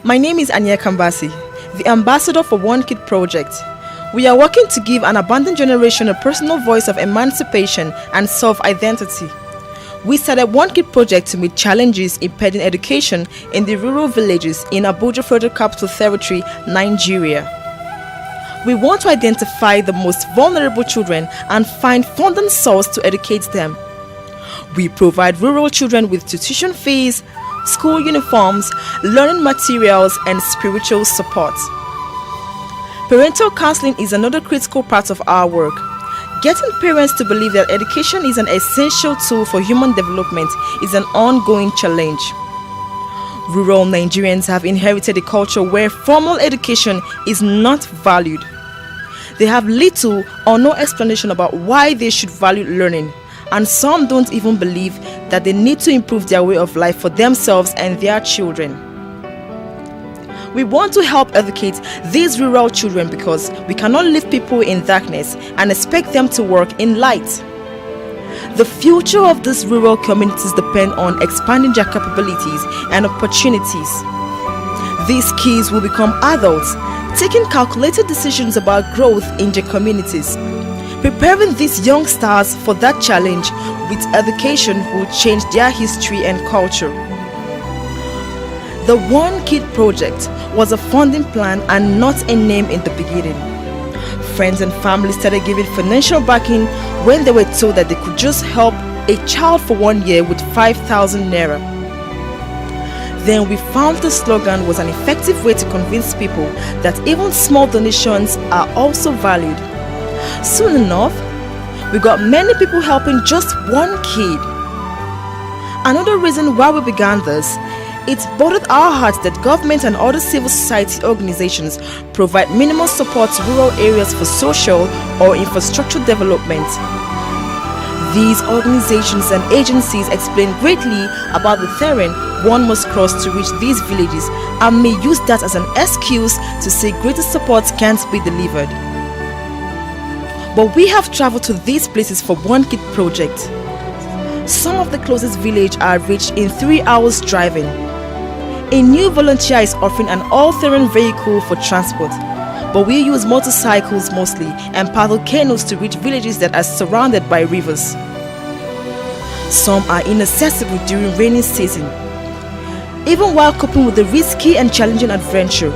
My name is Anya Kambasi, the ambassador for One Kid Project. We are working to give an abandoned generation a personal voice of emancipation and self-identity. We started One Kid Project to meet challenges impeding education in the rural villages in Abuja Federal Capital Territory, Nigeria. We want to identify the most vulnerable children and find funding source to educate them. We provide rural children with tuition fees, school uniforms, learning materials, and spiritual support. Parental counseling is another critical part of our work. Getting parents to believe that education is an essential tool for human development is an ongoing challenge. Rural Nigerians have inherited a culture where formal education is not valued. They have little or no explanation about why they should value learning, and some don't even believe that they need to improve their way of life for themselves and their children. We want to help educate these rural children because we cannot leave people in darkness and expect them to work in light. The future of these rural communities depend on expanding their capabilities and opportunities. These kids will become adults, taking calculated decisions about growth in their communities. Preparing these young stars for that challenge with education will change their history and culture. The One Kid Project was a funding plan and not a name in the beginning. Friends and family started giving financial backing when they were told that they could just help a child for 1 year with 5,000 naira. Then we found the slogan was an effective way to convince people that even small donations are also valued. Soon enough, we got many people helping just one kid. Another reason why we began this, it bothered our hearts that government and other civil society organizations provide minimal support to rural areas for social or infrastructure development. These organizations and agencies explain greatly about the terrain one must cross to reach these villages and may use that as an excuse to say greater support can't be delivered. But we have traveled to these places for One Kid Project. Some of the closest villages are reached in 3 hours driving. A new volunteer is offering an all-terrain vehicle for transport, but we use motorcycles mostly and paddle canoes to reach villages that are surrounded by rivers. Some are inaccessible during rainy season. Even while coping with the risky and challenging adventure,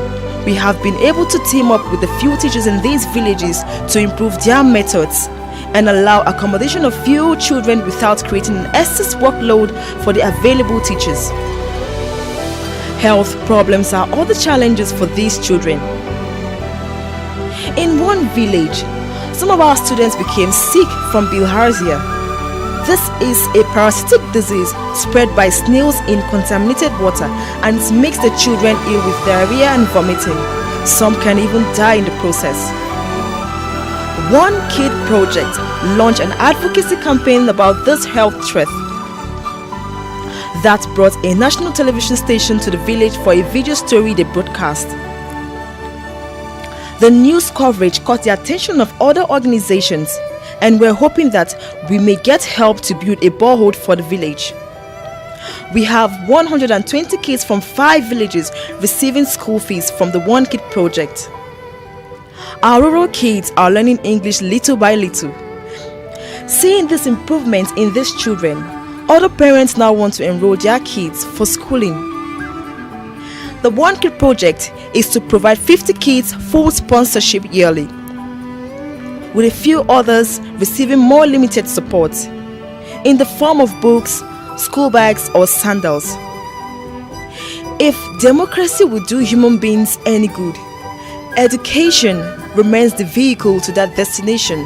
we have been able to team up with a few teachers in these villages to improve their methods and allow accommodation of few children without creating an excess workload for the available teachers. Health problems are other challenges for these children. In one village, some of our students became sick from bilharzia. This is a parasitic disease spread by snails in contaminated water, and it makes the children ill with diarrhea and vomiting. Some can even die in the process. One Kid Project launched an advocacy campaign about this health threat. That brought a national television station to the village for a video story they broadcast. The news coverage caught the attention of other organizations, and we're hoping that we may get help to build a borehole for the village. We have 120 kids from 5 villages receiving school fees from the One Kid Project. Our rural kids are learning English little by little. Seeing this improvement in these children, other parents now want to enroll their kids for schooling. The One Kid Project is to provide 50 kids full sponsorship yearly, with a few others receiving more limited support in the form of books, school bags, or sandals. If democracy would do human beings any good, education remains the vehicle to that destination.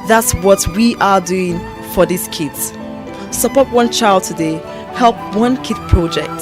That's what we are doing for these kids. Support one child today. Help One Kid Project.